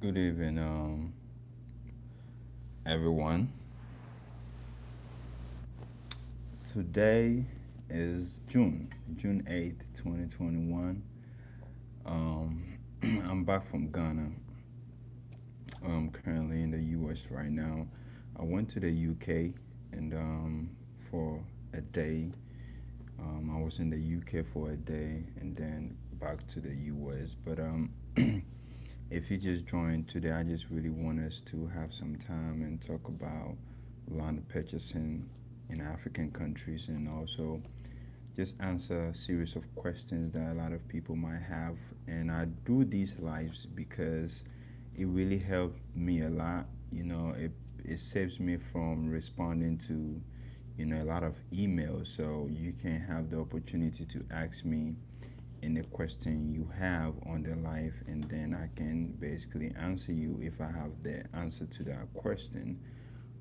Good evening, everyone. Today is June 8th, 2021. Um, I'm back from Ghana. I'm currently in the US right now. I went to the UK and for a day. I was in the UK for a day and then back to the US. But if you just joined today, I just really want us to have some time and talk about land purchasing in African countries and also just answer a series of questions that a lot of people might have. And I do these lives because it really helped me a lot. It saves me from responding to a lot of emails. So you can have the opportunity to ask me any question you have on the life, and then I can basically answer you if I have the answer to that question.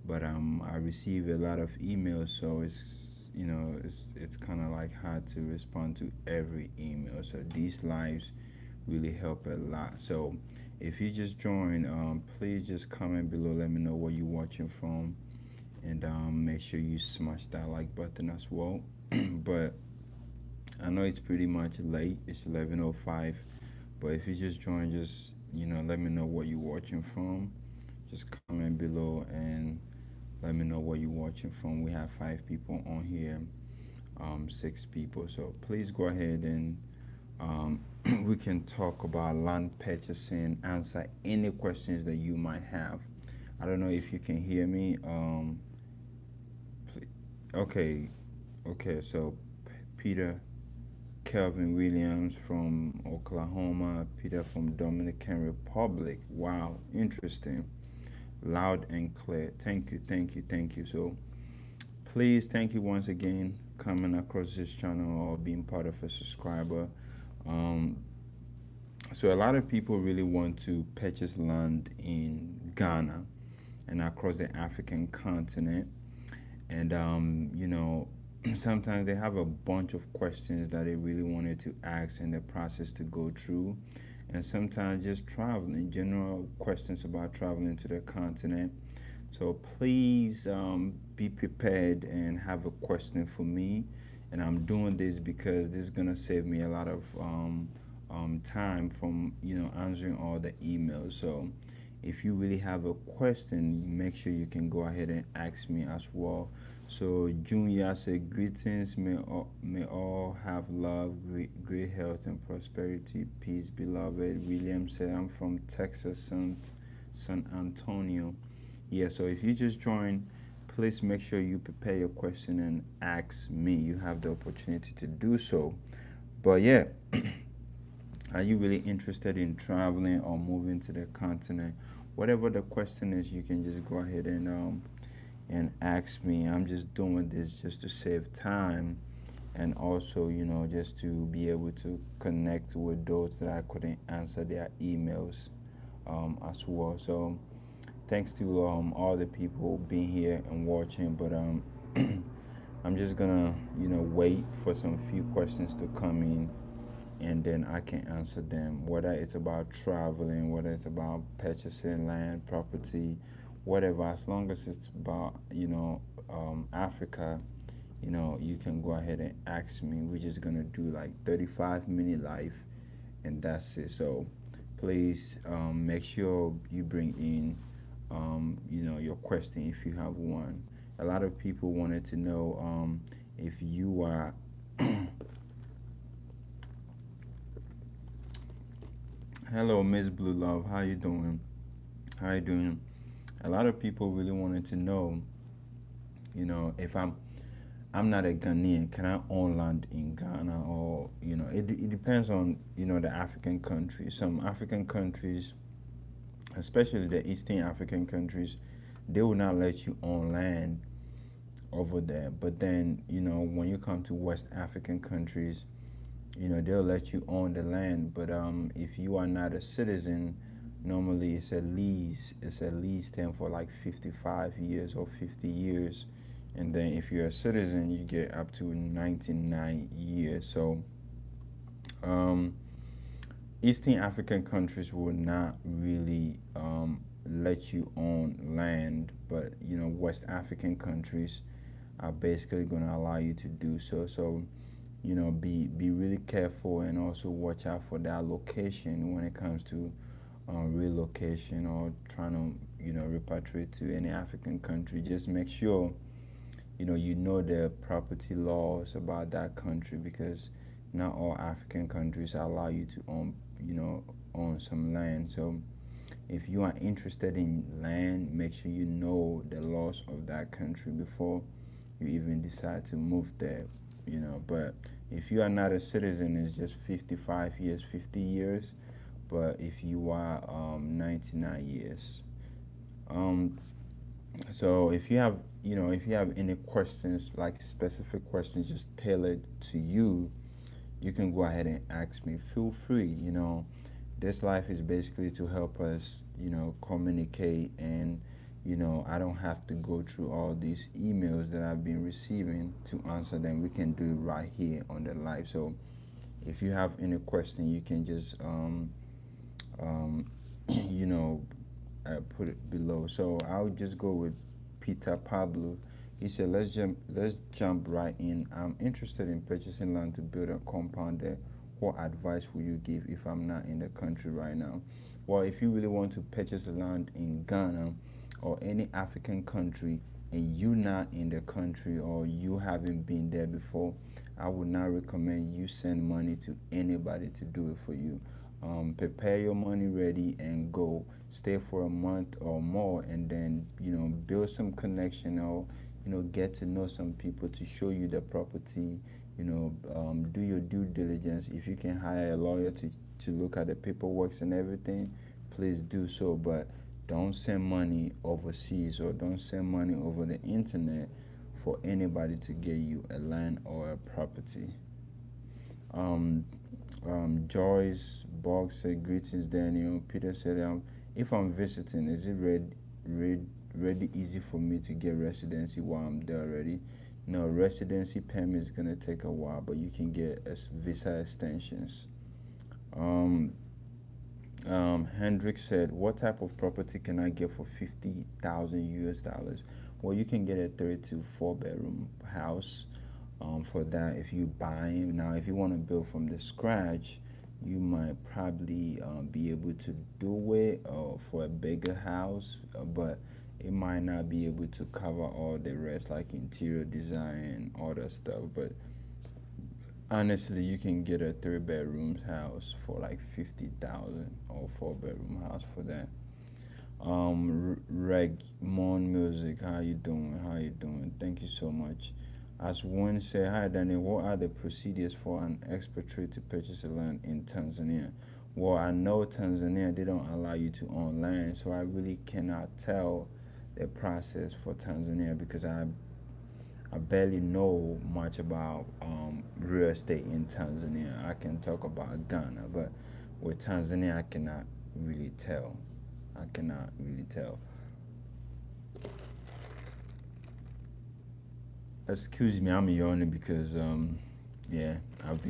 But I receive a lot of emails, so it's kind of like hard to respond to every email. So these lives really help a lot. So if you just join, please just comment below. Let me know where you're watching from, and make sure you smash that like button as well. But I know it's pretty much late. It's 11:05. But if you just join, just let me know where you're watching from. Just comment below and let me know where you're watching from. We have 5 people on here, 6 people. So please go ahead and we can talk about land purchasing, answer any questions that you might have. I don't know if you can hear me. Okay, okay. So Peter Kelvin Williams from Oklahoma, Peter from Dominican Republic. Wow, interesting. Loud and clear. Thank you, thank you, thank you. So please, thank you once again coming across this channel or being part of a subscriber. Um, so a lot of people really want to purchase land in Ghana and across the African continent, and sometimes they have a bunch of questions that they really wanted to ask in the process to go through, and sometimes just traveling, general questions about traveling to the continent. So please be prepared and have a question for me. And I'm doing this because this is gonna save me a lot of time from answering all the emails. So if you really have a question, make sure you can go ahead and ask me as well. So Junior said, greetings. May all have love, great health, and prosperity. Peace, beloved. William said, I'm from Texas, San Antonio. Yeah, so if you just join, please make sure you prepare your question and ask me. You have the opportunity to do so. But yeah, are you really interested in traveling or moving to the continent? Whatever the question is, you can just go ahead and ask me. I'm just doing this just to save time and also, just to be able to connect with those that I couldn't answer their emails as well. So thanks to all the people being here and watching. But I'm just gonna wait for some few questions to come in, and then I can answer them. Whether it's about traveling, whether it's about purchasing land, property, whatever. As long as it's about Africa, you can go ahead and ask me. We're just gonna do like 35-minute live, and that's it. So please make sure you bring in your question if you have one. A lot of people wanted to know if you are hello Miss Blue Love, how you doing? How you doing? A lot of people really wanted to know, if I'm not a Ghanaian, can I own land in Ghana? Or it depends on the African countries. Some African countries, especially the Eastern African countries, they will not let you own land over there. But then, when you come to West African countries, they'll let you own the land. But if you are not a citizen, normally it's a lease. It's a lease term for like 55 years or 50 years. And then if you're a citizen, you get up to 99 years. So Eastern African countries will not really let you own land, but West African countries are basically going to allow you to do so. So be really careful, and also watch out for that location when it comes to relocation or trying to repatriate to any African country. Just make sure the property laws about that country, because not all African countries allow you to own some land. So if you are interested in land, make sure you know the laws of that country before you even decide to move there. But if you are not a citizen, it's just 55 years, 50 years. But if you are 99 years. Um, so if you have any questions, like specific questions just tailored to you, you can go ahead and ask me. Feel free. This life is basically to help us, communicate, and I don't have to go through all these emails that I've been receiving to answer them. We can do it right here on the live. So if you have any question, you can just um, you know put it below. So I'll just go with Peter Pablo. He said, let's jump right in. I'm interested in purchasing land to build a compound there. What advice would you give if I'm not in the country right now? Well, if you really want to purchase land in Ghana or any African country, and you not in the country or you haven't been there before, I would not recommend you send money to anybody to do it for you. Prepare your money ready and go. Stay for a month or more, and then build some connection, or get to know some people to show you the property. Do your due diligence. If you can hire a lawyer to look at the paperwork and everything, please do so. But don't send money overseas, or don't send money over the internet for anybody to get you a land or a property. Um, Joyce Bog said, greetings, Daniel. Peter said, if I'm visiting, is it really easy for me to get residency while I'm there already? No, residency permit is going to take a while, but you can get visa extensions. Um, Hendrik said, what type of property can I get for 50,000 US dollars? Well, you can get a 3 to 4 bedroom house for that if you buy them. Now, if you want to build from the scratch, you might probably be able to do it for a bigger house, but it might not be able to cover all the rest, like interior design, all that stuff. But honestly, you can get a 3 bedrooms house for like 50,000, or 4 bedroom house for that. Regmon Music, how you doing? How you doing? Thank you so much. As one said, hi Daniel, what are the procedures for an expatriate to purchase a land in Tanzania? Well, I know Tanzania, they don't allow you to own land, so I really cannot tell the process for Tanzania, because I barely know much about real estate in Tanzania. I can talk about Ghana, but with Tanzania, I cannot really tell. I cannot really tell. Excuse me, I'm yawning because yeah, I've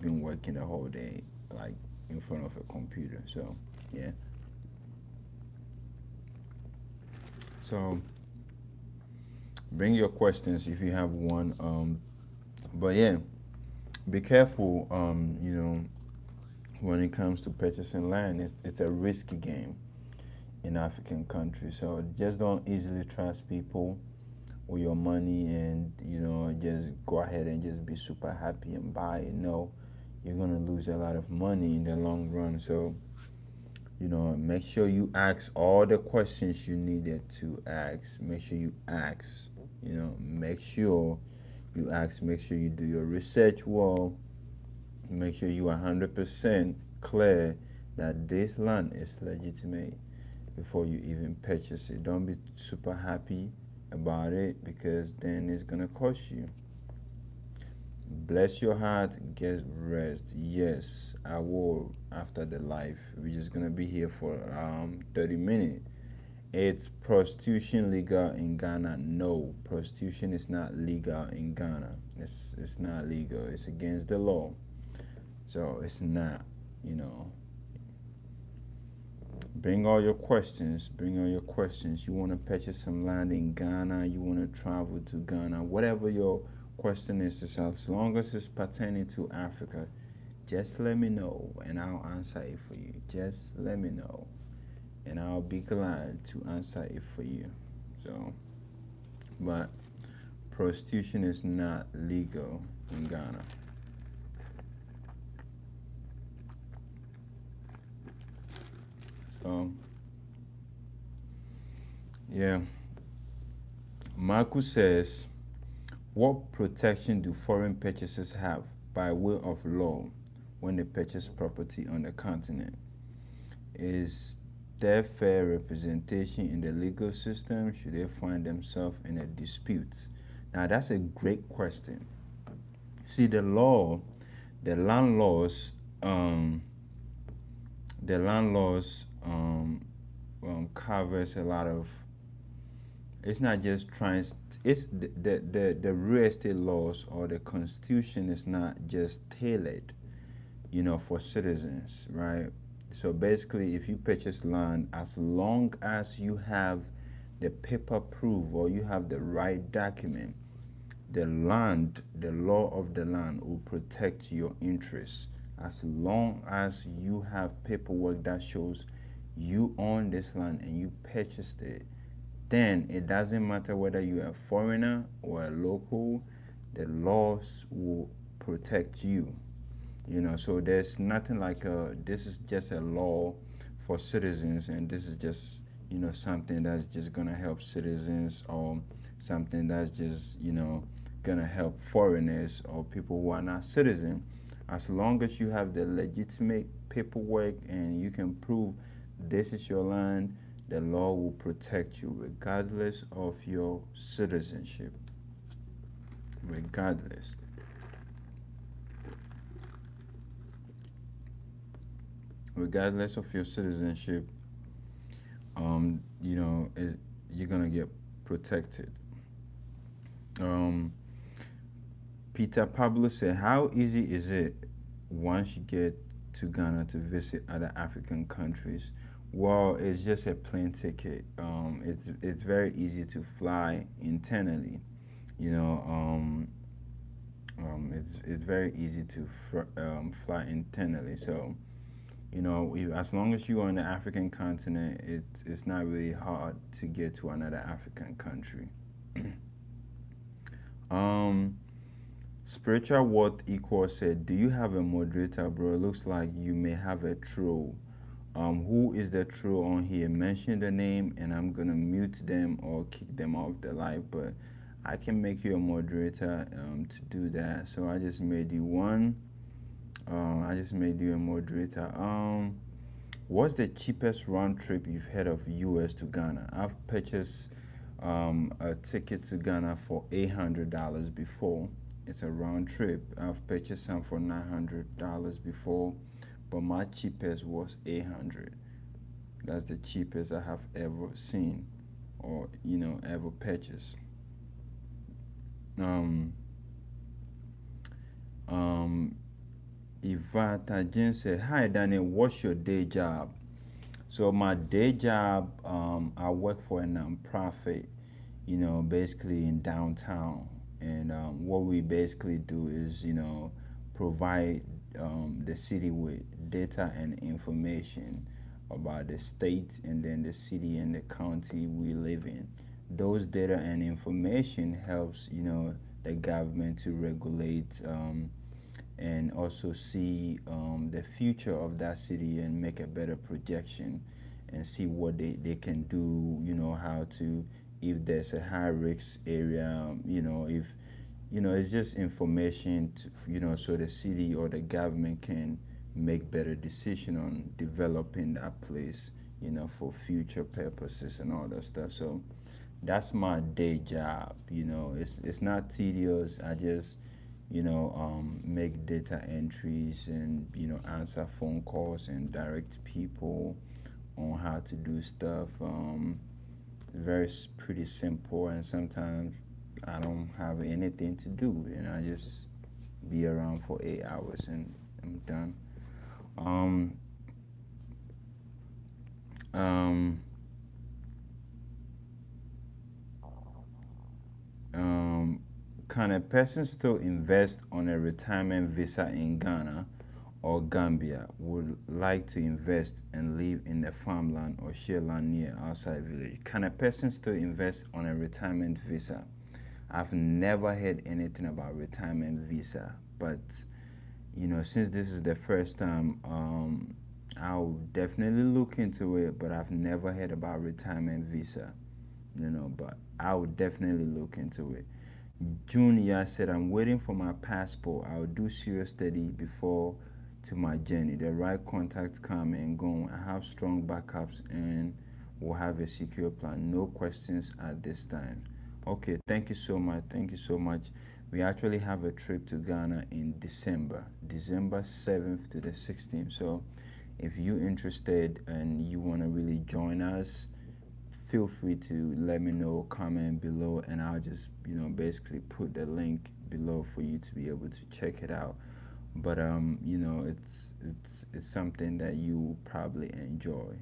been working the whole day, like in front of a computer. So yeah. So bring your questions if you have one. But yeah, be careful. When it comes to purchasing land, it's a risky game in African countries. So just don't easily trust people with your money, and just go ahead and just be super happy and buy it. No, you're gonna lose a lot of money in the long run. So make sure you ask all the questions you needed to ask. Make sure you ask. Make sure you ask. Make sure you do your research well. Make sure you are 100% clear that this land is legitimate before you even purchase it. Don't be super happy about it, because then it's gonna cost you. Bless your heart, get rest. Yes, I will after the live. We're just gonna be here for 30 minutes. It's prostitution legal in Ghana? No, prostitution is not legal in Ghana. It's not legal. It's against the law. So it's not, you know. Bring all your questions. Bring all your questions. You want to purchase some land in Ghana. You want to travel to Ghana. Whatever your question is, as long as it's pertaining to Africa, just let me know and I'll answer it for you. Just let me know and I'll be glad to answer it for you. So, but prostitution is not legal in Ghana. So, yeah. Marcus says, what protection do foreign purchasers have by way of law when they purchase property on the continent? Is there fair representation in the legal system? Should they find themselves in a dispute? Now, that's a great question. See, the law, the land laws, um, the land laws covers a lot of. It's not just trying. It's the real estate laws or the constitution is not just tailored, for citizens, right? So basically, if you purchase land, as long as you have the paper proof or you have the right document, the land, the law of the land will protect your interests. As long as you have paperwork that shows you own this land and you purchased it, then it doesn't matter whether you're a foreigner or a local, the laws will protect you. So there's nothing like this is just a law for citizens, and this is just something that's just gonna help citizens, or something that's just gonna help foreigners or people who are not citizen. As long as you have the legitimate paperwork and you can prove this is your land, the law will protect you regardless of your citizenship. Regardless. Regardless of your citizenship, you're gonna get protected. Um, Peter Pablo said, "How easy is it once you get to Ghana to visit other African countries?" Well, it's just a plane ticket. It's very easy to fly internally. You know, it's very easy to fly internally. So as long as you're on the African continent, it's not really hard to get to another African country. um, Spiritual Worth Equal said, "Do you have a moderator, bro? It looks like you may have a troll. Who is the troll on here? Mention the name, and I'm gonna mute them or kick them off the live. But I can make you a moderator to do that. So I just made you one. I just made you a moderator. What's the cheapest round trip you've heard of US to Ghana? I've purchased a ticket to Ghana for $800 before. It's a round trip. I've purchased some for $900 before, but my cheapest was 800. That's the cheapest I have ever seen, or ever purchased. Ivata Jen said, "Hi Daniel, what's your day job?" So my day job, I work for a nonprofit, basically in downtown. And what we basically do is, provide the city with data and information about the state and then the city and the county we live in. Those data and information helps, the government to regulate and also see the future of that city and make a better projection and see what they can do, how to, if there's a high risk area, if, it's just information, to, so the city or the government can make better decision on developing that place, for future purposes and all that stuff. So that's my day job. It's not tedious. I just make data entries and answer phone calls and direct people on how to do stuff. Pretty simple, and sometimes I don't have anything to do, and I just be around for 8 hours and I'm done. um, um, can a person still invest on a retirement visa in Ghana or Gambia? Would like to invest and live in the farmland or share land near outside village. Can a person still invest on a retirement visa? I've never heard anything about retirement visa, but since this is the first time, I'll definitely look into it. But I've never heard about retirement visa, but I would definitely look into it. Junior said, I'm waiting for my passport. I'll do serious study before to my journey. The right contacts come and go. I have strong backups and will have a secure plan. No questions at this time. Okay, thank you so much. Thank you so much. We actually have a trip to Ghana in December 7th to the 16th. So if you're interested and you want to really join us, feel free to let me know, comment below, and I'll just basically put the link below for you to be able to check it out. But it's something that you will probably enjoy.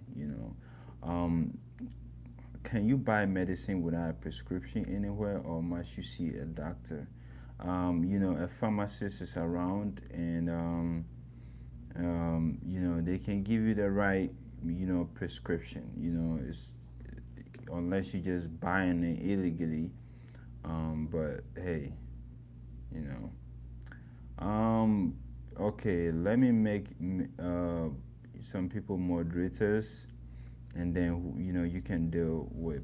Can you buy medicine without a prescription anywhere, or must you see a doctor? A pharmacist is around, and they can give you the right prescription. It's unless you're just buying it illegally. But hey, you know. Okay, let me make some people moderators, and then you can deal with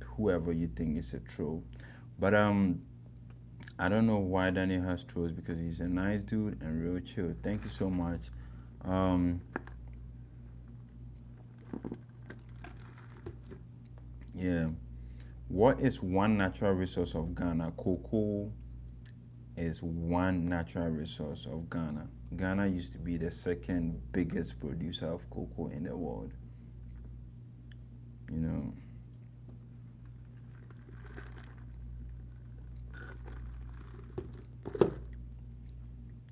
whoever you think is a troll. But I don't know why Daniel has trolls, because he's a nice dude and real chill. Thank you so much. Um, yeah. What is one natural resource of Ghana? Cocoa is one natural resource of Ghana. Ghana used to be the second biggest producer of cocoa in the world. You know.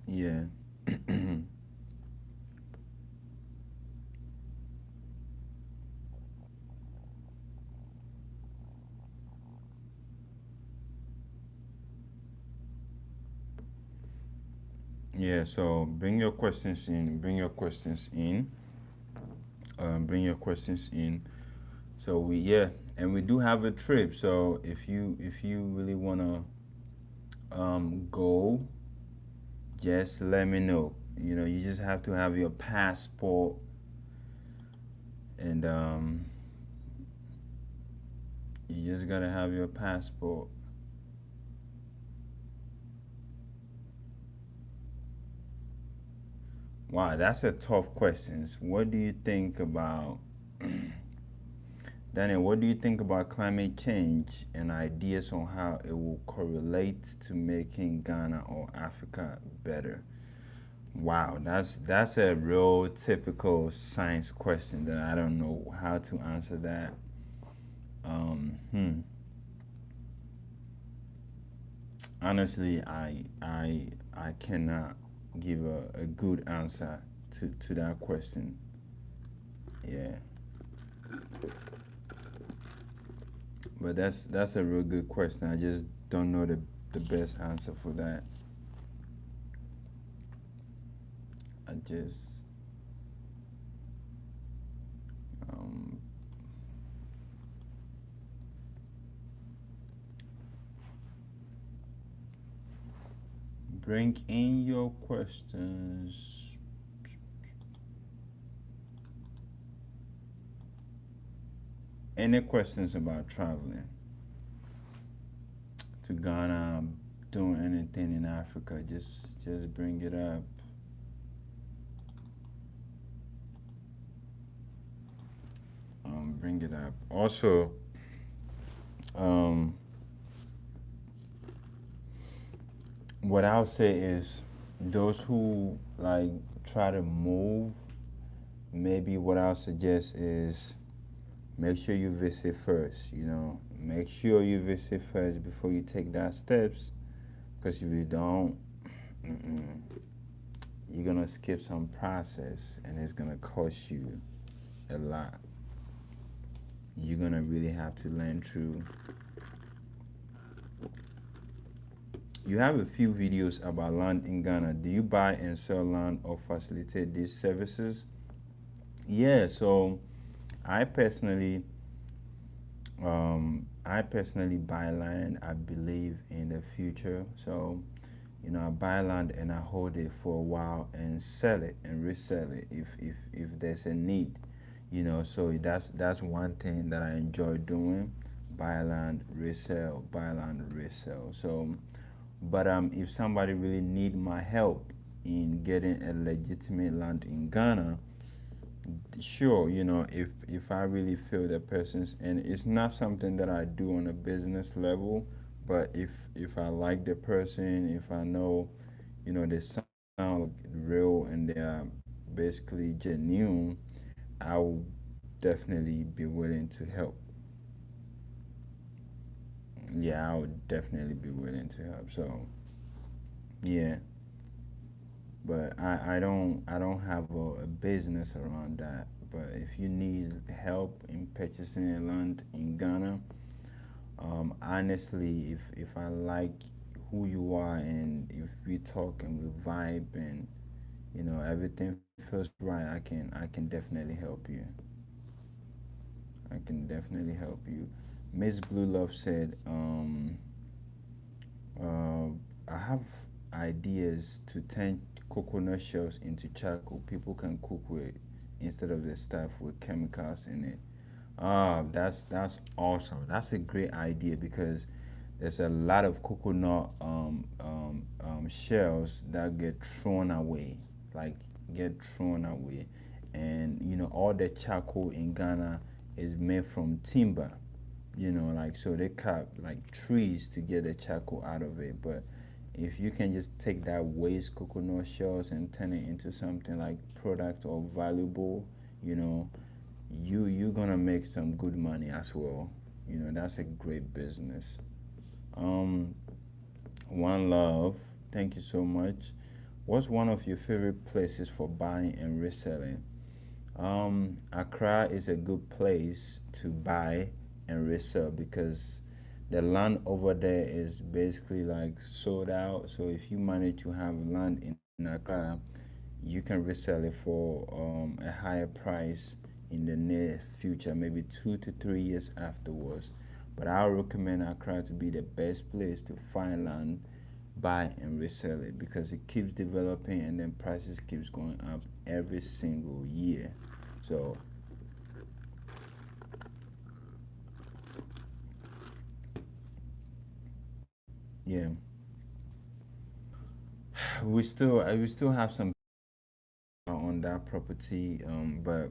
Yeah. Yeah, so bring your questions in. Bring your questions in. Bring your questions in. So and we do have a trip. So if you really wanna go, just let me know. You just have to have your passport, and you just gotta have your passport. Wow, that's a tough question. What do you think about Daniel? What do you think about climate change and ideas on how it will correlate to making Ghana or Africa better? Wow, that's a real typical science question that I don't know how to answer that. Um, hmm. Honestly, I cannot give a good answer to that question. Yeah, but that's a real good question. I just don't know the best answer for that. I just um, bring in your questions. Any questions about traveling to Ghana, doing anything in Africa? Just bring it up. Bring it up. Also, um, what I'll say is, those who like try to move, maybe what I'll suggest is, make sure you visit first. Make sure you visit first before you take that steps. Because if you don't, you're gonna skip some process, and it's gonna cost you a lot. you're gonna really have to learn through. You have a few videos about land in Ghana. Do you buy and sell land or facilitate these services? Yeah, so I personally, I personally buy land. I believe in the future. So, I buy land and I hold it for a while and sell it and resell it if there's a need. So that's one thing that I enjoy doing. Buy land, resell, buy land, resell. So, but if somebody really need my help in getting a legitimate land in Ghana, sure, if I really feel the person's, and it's not something that I do on a business level, but if I like the person, if I know, they sound real and they are basically genuine, I will definitely be willing to help. Yeah, I would definitely be willing to help. So yeah, but I don't have a business around that. But if you need help in purchasing a land in Ghana, honestly, if I like who you are and if we talk and we vibe and everything feels right, I can definitely help you. I can definitely help you. Miss Blue Love said, uh, I have ideas to turn coconut shells into charcoal people can cook with instead of the stuff with chemicals in it. That's awesome. That's a great idea because there's a lot of coconut shells that get thrown away, like get thrown away, and all the charcoal in Ghana is made from timber. Like so they cut like trees to get the charcoal out of it. But if you can just take that waste coconut shells and turn it into something like product or valuable, you know, you're gonna make some good money as well. That's a great business. Um, One Love, thank you so much. What's one of your favorite places for buying and reselling? Accra is a good place to buy and resell because the land over there is basically like sold out. So if you manage to have land in Accra, you can resell it for a higher price in the near future, maybe 2 to 3 years afterwards. But I recommend Accra to be the best place to find land, buy and resell it because it keeps developing and then prices keeps going up every single year. So yeah, we still have some on that property, but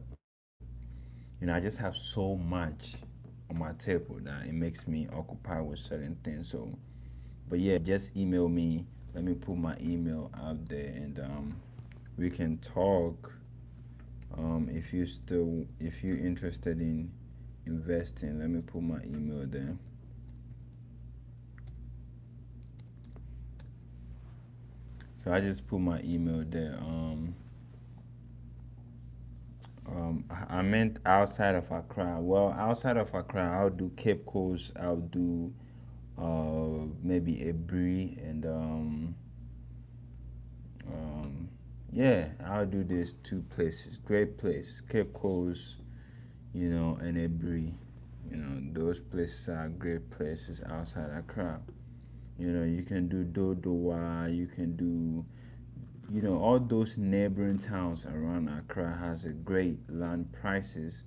I just have so much on my table that it makes me occupied with certain things. So, but yeah, just email me. Let me put my email out there, and we can talk. If you're interested in investing, let me put my email there. So I just put my email there. I meant outside of Accra. Well, outside of Accra, I'll do Cape Coast. I'll do maybe Ebri and um, yeah, I'll do these two places. Great place, Cape Coast, and Ebri. Those places are great places outside Accra. You can do Dodowa. You can do all those neighboring towns around Accra has a great land prices,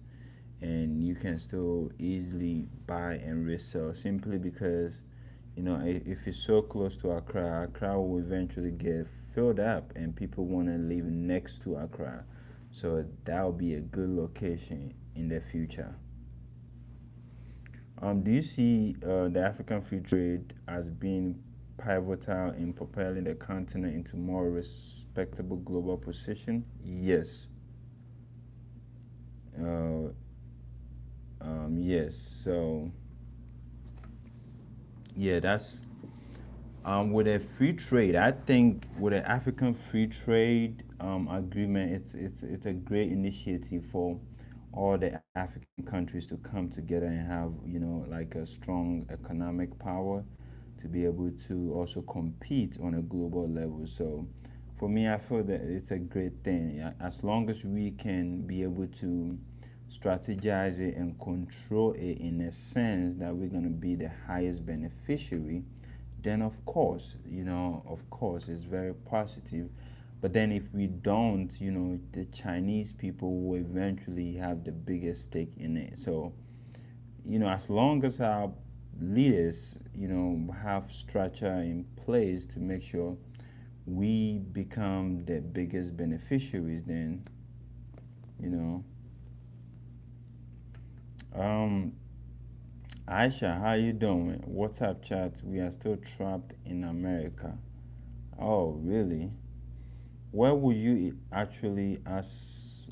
and you can still easily buy and resell simply because if it's so close to Accra, Accra will eventually get filled up and people want to live next to Accra, so that will be a good location in the future. Do you see the African free trade as being pivotal in propelling the continent into more respectable global position? Yes. Uh, yes. So yeah, that's with a free trade. I think with an African free trade agreement, it's a great initiative for all the African countries to come together and have, like a strong economic power to be able to also compete on a global level. So for me, I feel that it's a great thing. As long as we can be able to strategize it and control it in a sense that we're going to be the highest beneficiary, then of course, it's very positive. But then if we don't, the Chinese people will eventually have the biggest stake in it. So, as long as our leaders, have structure in place to make sure we become the biggest beneficiaries, then, you know. Um, Aisha, how you doing? What's up, chat? We are still trapped in America. Oh, really? Where would you actually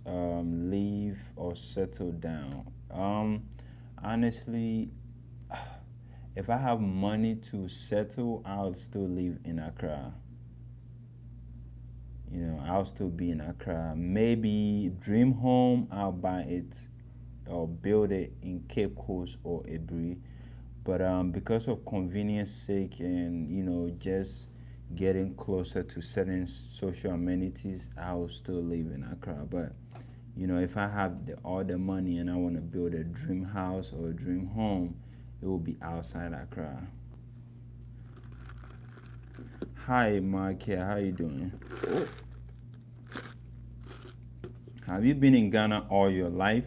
leave or settle down? Honestly, if I have money to settle, I'll still live in Accra. I'll still be in Accra. Maybe dream home, I'll buy it or build it in Cape Coast or Ebri. But because of convenience sake and just getting closer to certain social amenities, I'll still live in Accra. But if I have all the money and I want to build a dream house or a dream home, it will be outside Accra. Hi, Mark here. How you doing? Have you been in Ghana all your life,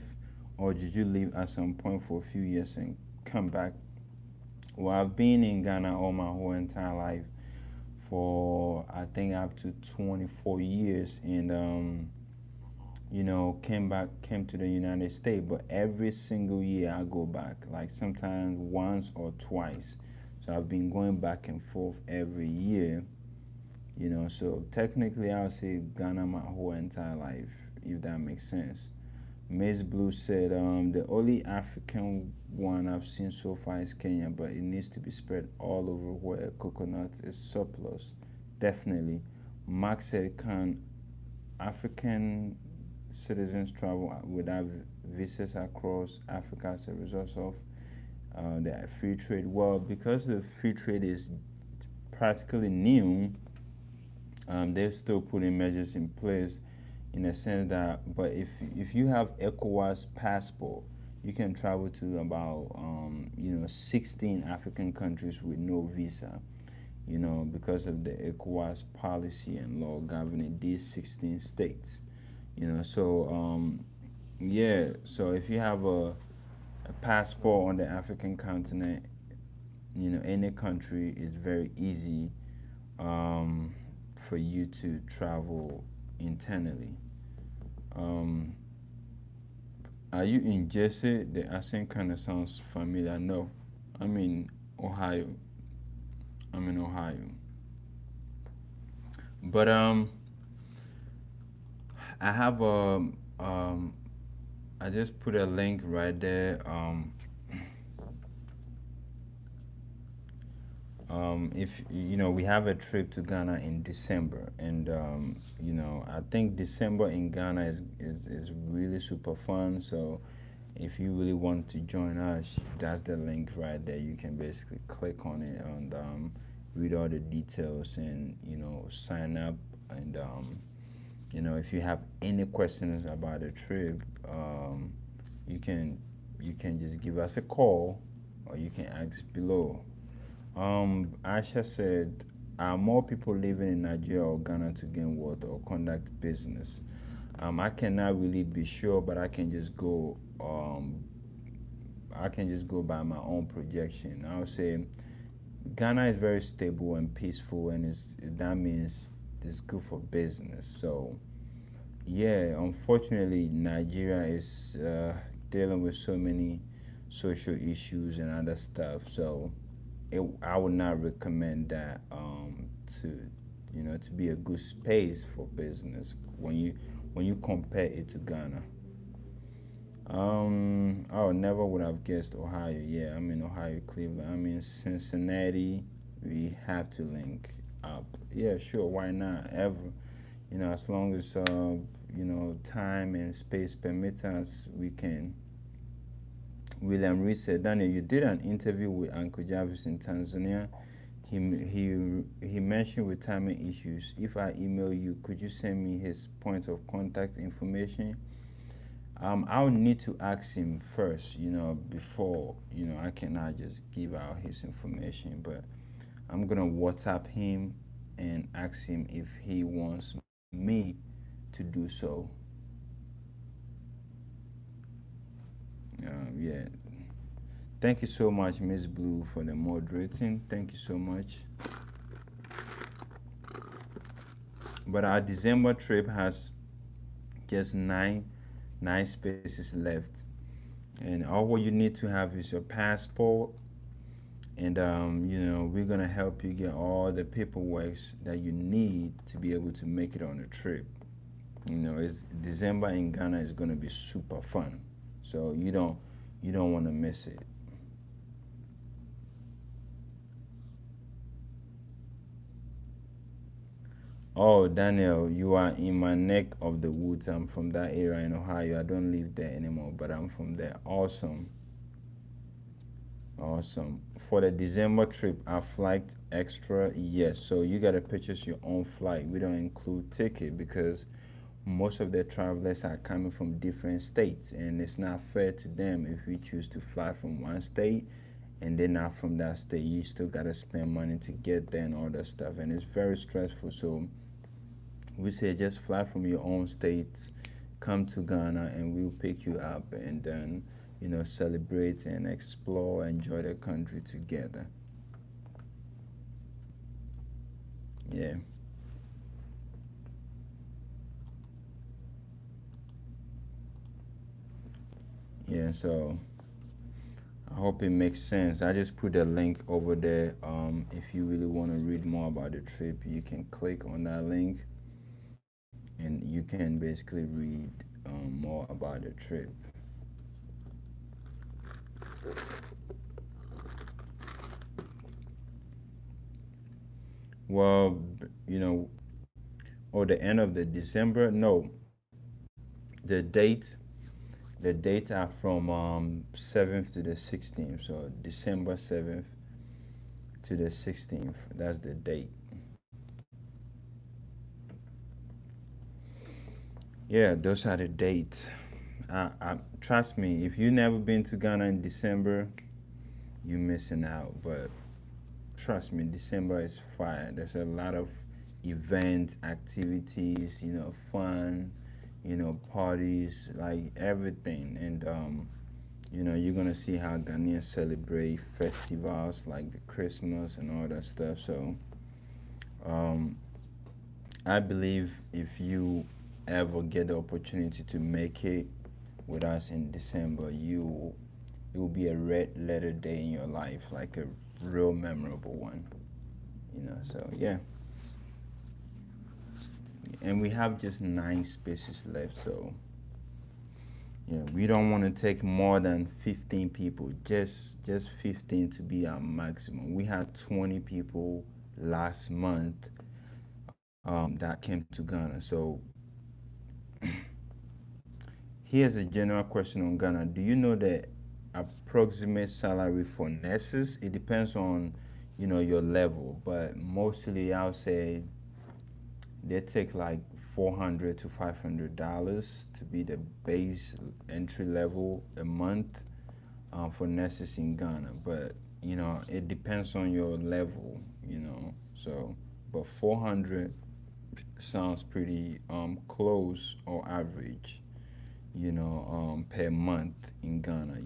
or did you leave at some point for a few years and come back? Well, I've been in Ghana all my whole entire life for I think up to 24 years, and came to the United States. But every single year I go back, like sometimes once or twice. So I've been going back and forth every year. So technically I'll say Ghana my whole entire life, if that makes sense. Miss Blue said, the only African one I've seen so far is Kenya, but it needs to be spread all over where coconut is surplus. Definitely. Mark said, can African citizens travel without visas across Africa as a result of the free trade? Well, because the free trade is practically new, they're still putting measures in place in a sense that, but if you have ECOWAS passport, you can travel to about 16 African countries with no visa, because of the ECOWAS policy and law governing these 16 states. So yeah, so if you have a passport on the African continent, any country is very easy um, for you to travel internally. Um, are you in Jesse? The accent kind of sounds familiar. No, I'm in Ohio. I'm in Ohio. But I have I just put a link right there. If we have a trip to Ghana in December, and I think December in Ghana is really super fun. So if you really want to join us, that's the link right there. You can basically click on it and read all the details and sign up. And if you have any questions about the trip, you can just give us a call, or you can ask below. Aisha said, are more people living in Nigeria or Ghana to gain wealth or conduct business? I cannot really be sure, but I can just go by my own projection. I would say Ghana is very stable and peaceful, and that means it's good for business. So yeah, unfortunately, Nigeria is dealing with so many social issues and other stuff. So I would not recommend that to to be a good space for business when you compare it to Ghana. Oh, never would have guessed Ohio. Yeah, I'm in Ohio, Cleveland. I'm in Cincinnati. We have to link up. Yeah, sure. Why not? Ever. As long as time and space permit us, we can. William Reed said, Daniel, you did an interview with Uncle Jarvis in Tanzania. He mentioned retirement issues. If I email you, could you send me his point of contact information? I would need to ask him first, before, I cannot just give out his information. But I'm gonna WhatsApp him and ask him if he wants me to do so. Yeah. Thank you so much, Miss Blue, for the moderating. Thank you so much. But our December trip has just nine spaces left, and all what you need to have is your passport, and we're gonna help you get all the paperwork that you need to be able to make it on the trip. It's December in Ghana is gonna be super fun, so you don't want to miss it. Oh, Daniel, you are in my neck of the woods. I'm from that area in Ohio. I don't live there anymore, but I'm from there. Awesome. Awesome. For the December trip, our flight extra, yes. So you gotta purchase your own flight. We don't include ticket because most of the travelers are coming from different states, and it's not fair to them if we choose to fly from one state and they're not from that state. You still gotta spend money to get there and all that stuff, and it's very stressful. So we say just fly from your own state, come to Ghana, and we'll pick you up, and then celebrate and explore, enjoy the country together. Yeah, yeah. So I hope it makes sense. I just put a link over there. If you really want to read more about the trip, you can click on that link, and you can basically read more about the trip. Well, or the end of the December. No, the date. The dates are from 7th to the 16th. So December 7th to the 16th. That's the date. Yeah, those are the dates. Trust me, if you never been to Ghana in December, you're missing out. But trust me, December is fire. There's a lot of event activities, fun, parties, like everything. And you're gonna see how Ghanaians celebrate festivals like the Christmas and all that stuff. So um, I believe if you ever get the opportunity to make it with us in December, it will be a red letter day in your life, like a real memorable one. So yeah, and we have just nine spaces left. So yeah, we don't want to take more than 15 people. Just 15 to be our maximum. We had 20 people last month that came to Ghana. So here's a general question on Ghana. Do you know the approximate salary for nurses? It depends on, your level, but mostly I'll say they take like $400 to $500 to be the base entry level a month for nurses in Ghana. But it depends on your level. So, but 400 sounds pretty close or average. Per month in Ghana.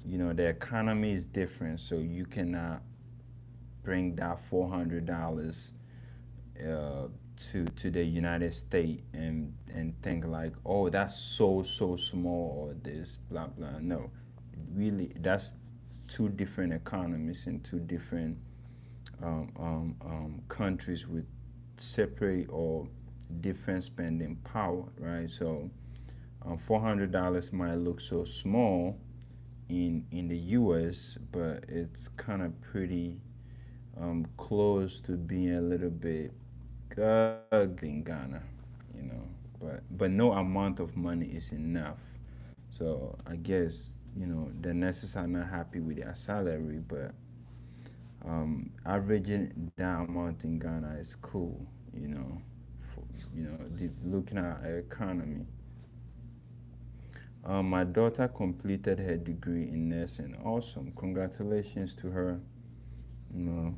The economy is different, so you cannot bring that $400 uh, to the United States and think like, oh, that's so small or this blah blah. No, really, that's two different economies and two different countries with separate or different spending power, right? So $400 might look so small in the U.S., but it's kind of pretty close to being a little bit ugly in Ghana. you know. But no amount of money is enough. So I guess, you know, the nurses are not happy with their salary, but averaging that amount in Ghana is cool, you know. For, you know, looking at our economy. My daughter completed her degree in nursing. Awesome! Congratulations to her. You know,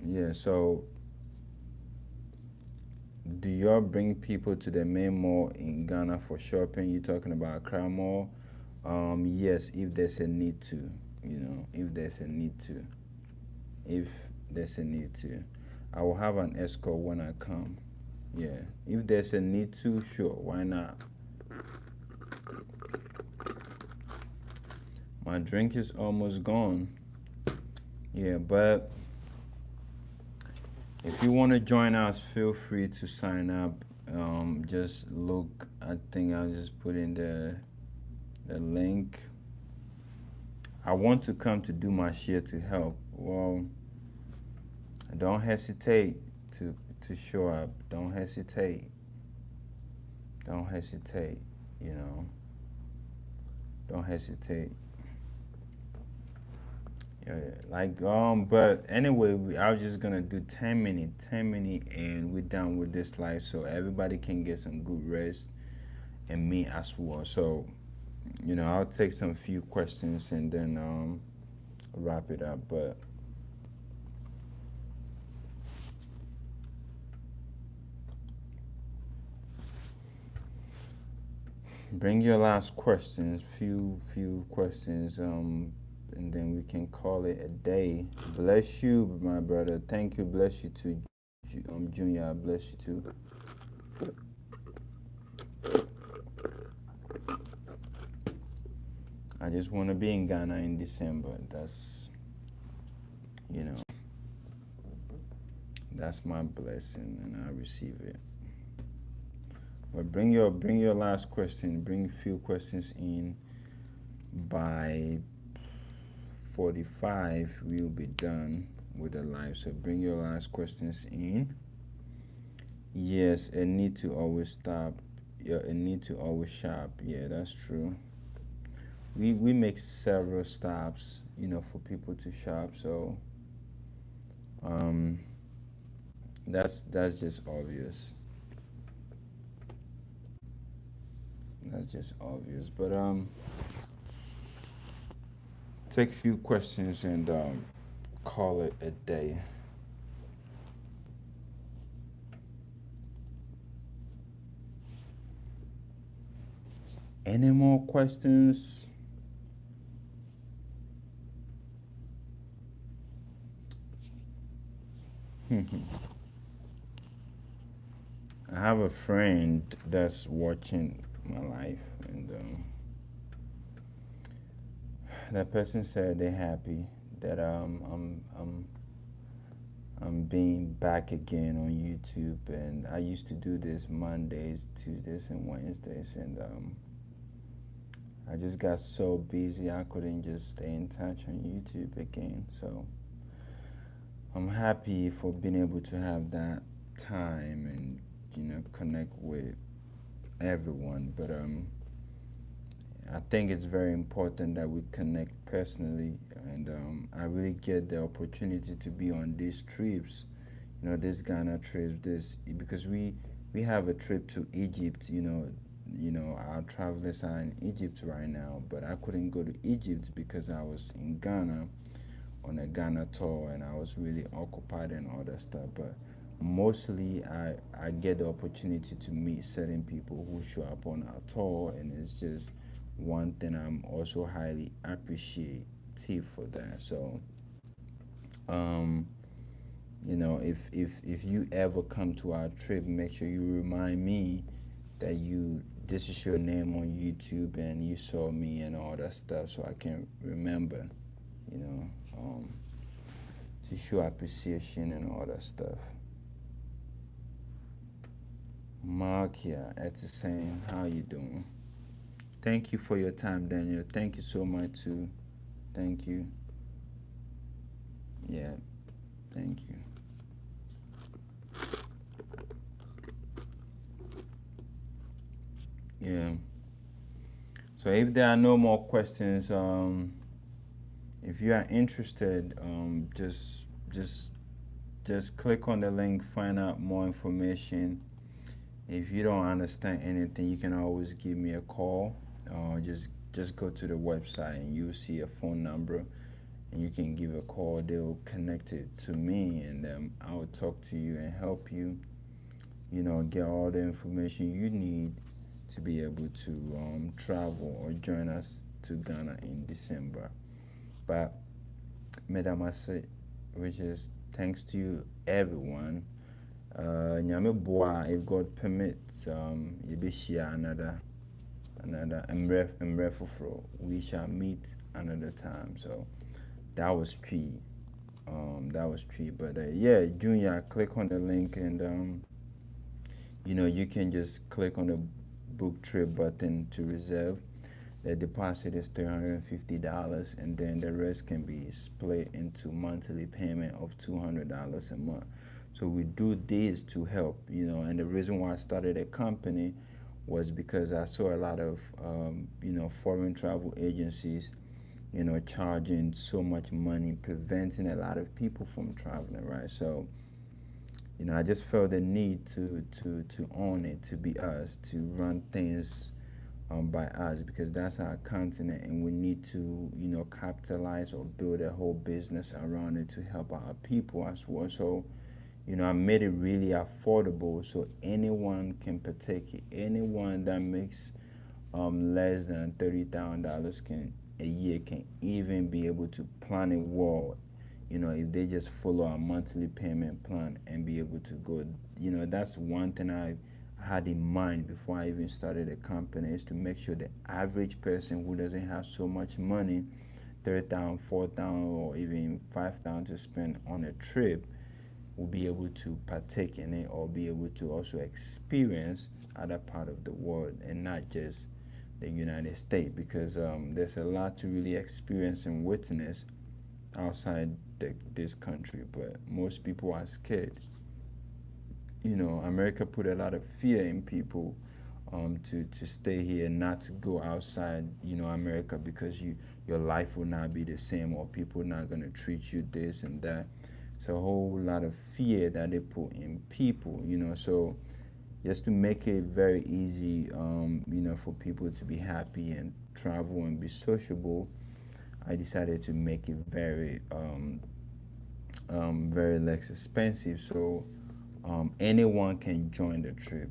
yeah. So, do y'all bring people to the main mall in Ghana for shopping? You talking about Accra Mall? Yes, if there's a need to. You know, if there's a need to. If there's a need to, I will have an escort when I come. Yeah, if there's a need to, sure, why not? My drink is almost gone. Yeah, but if you want to join us, feel free to sign up. Just look. I think I'll just put in the link. I want to come to do my share to help. Well, don't hesitate to show up. Don't hesitate. Don't hesitate. You know. Don't hesitate. Yeah, like but anyway, I was just gonna do 10 minutes, and we're done with this live, so everybody can get some good rest, and me as well. So, you know, I'll take some few questions and then wrap it up. But bring your last questions, few questions, and then we can call it a day. Bless you, my brother. Thank you. Bless you too, Junior. Bless you too. I just want to be in Ghana in December. That's, you know, that's my blessing, and I receive it. But bring your last question. Bring a few questions in. By 45, we'll be done with the live. So bring your last questions in. Yes, a need to always stop. Yeah, a need to always shop. Yeah, that's true. We make several stops, you know, for people to shop. So um, that's just obvious. That's just obvious. But take a few questions and call it a day. Any more questions? I have a friend that's watching my life, and that person said they're happy that I'm being back again on YouTube, and I used to do this Mondays, Tuesdays, and Wednesdays, and I just got so busy I couldn't just stay in touch on YouTube again. So I'm happy for being able to have that time and, you know, connect with everyone. But I think it's very important that we connect personally, and I really get the opportunity to be on these trips, you know, this Ghana trips, this because we have a trip to Egypt, you know, our travelers are in Egypt right now, but I couldn't go to Egypt because I was in Ghana on a Ghana tour, and I was really occupied and all that stuff. But mostly I get the opportunity to meet certain people who show up on our tour, and it's just one thing I'm also highly appreciative for that. So um, you know, if you ever come to our trip, make sure you remind me that you this is your name on YouTube and you saw me and all that stuff, so I can remember, you know, to show appreciation and all that stuff. Markia, it's the same. How you doing? Thank you for your time, Daniel. Thank you so much too. Thank you. Yeah, thank you. Yeah. So if there are no more questions, if you are interested, just just click on the link, find out more information. If you don't understand anything, you can always give me a call. Just go to the website and you'll see a phone number, and you can give a call. They'll connect it to me, and I will talk to you and help you. Get all the information you need to be able to travel or join us to Ghana in December. But Madam Ase, which is thanks to you, everyone. Nyame boa, if God permits, you be share another emre foforo. We shall meet another time. So that was tree. That was tree. But yeah, Junior, click on the link, and you can just click on the book trip button to reserve. The deposit is $350, and then the rest can be split into monthly payment of $200 a month. So we do this to help, and the reason why I started a company was because I saw a lot of, foreign travel agencies, charging so much money, preventing a lot of people from traveling, right? So, I just felt the need to own it, to be us, to run things by us, because that's our continent, and we need to capitalize or build a whole business around it to help our people as well. So I made it really affordable so anyone can partake. Anyone that makes less than $30,000 can a year can even be able to plan it well. If they just follow our monthly payment plan and be able to go. That's one thing I had in mind before I even started a company, is to make sure the average person who doesn't have so much money, 3,000, 4,000, or even 5,000 to spend on a trip, will be able to partake in it, or be able to also experience other part of the world and not just the United States, because there's a lot to really experience and witness outside this country, but most people are scared. America put a lot of fear in people, to stay here and not to go outside, America, because your life will not be the same, or people are not going to treat you this and that. It's a whole lot of fear that they put in people, so just to make it very easy, for people to be happy and travel and be sociable, I decided to make it very less expensive, so anyone can join the trip.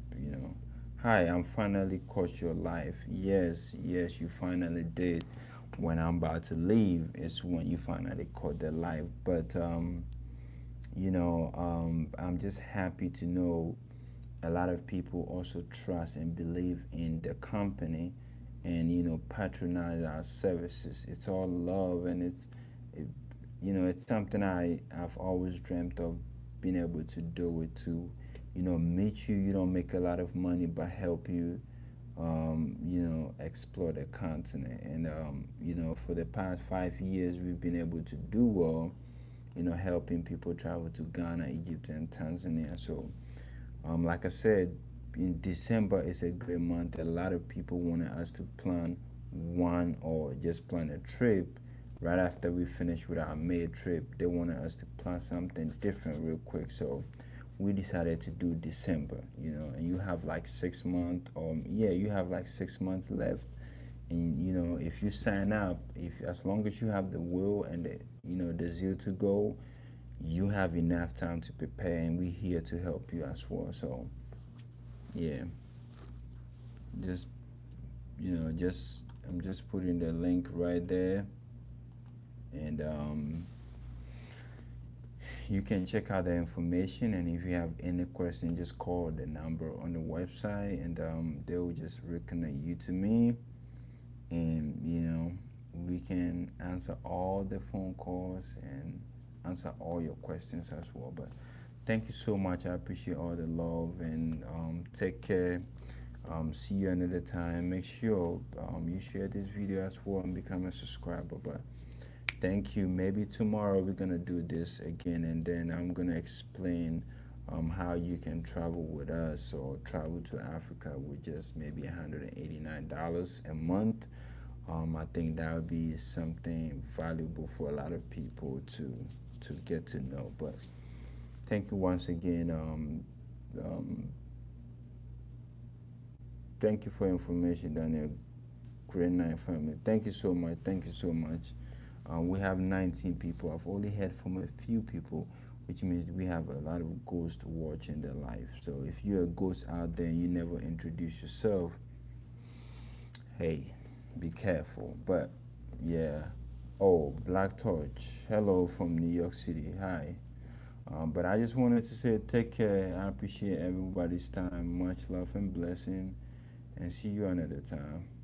Hi, I'm finally caught your life. Yes, yes, you finally did. When I'm about to leave, it's when you finally caught the life. But I'm just happy to know a lot of people also trust and believe in the company, and patronize our services. It's all love, and it, it's something I've always dreamt of being able to do it, to meet you. You don't make a lot of money, but help you explore the continent. And for the past 5 years, we've been able to do well, helping people travel to Ghana, Egypt, and Tanzania. So like I said, in December is a great month. A lot of people wanted us to plan one, or just plan a trip right after we finish with our May trip. They wanted us to plan something different real quick. So we decided to do December, and you have like 6 months, or yeah, you have like 6 months left. And if you sign up, if as long as you have the will and the zeal to go, you have enough time to prepare, and we're here to help you as well. So yeah, just I'm just putting the link right there, and you can check out the information. And if you have any question, just call the number on the website, and they will just reconnect you to me, and we can answer all the phone calls and answer all your questions as well. But thank you so much. I appreciate all the love, and take care. See you another time. Make sure you share this video as well and become a subscriber. But thank you. Maybe tomorrow we're gonna do this again, and then I'm gonna explain how you can travel with us or travel to Africa with just maybe $189 a month. I think that would be something valuable for a lot of people to get to know. But thank you once again. Um, Thank you for information, Daniel. Grade 9 family. Thank you so much. Thank you so much. We have 19 people. I've only heard from a few people, which means we have a lot of ghosts watching their life. So if you're a ghost out there and you never introduce yourself, hey, be careful. But yeah. Oh, Black Torch. Hello from New York City. Hi. But I just wanted to say take care. I appreciate everybody's time. Much love and blessing. And see you another time.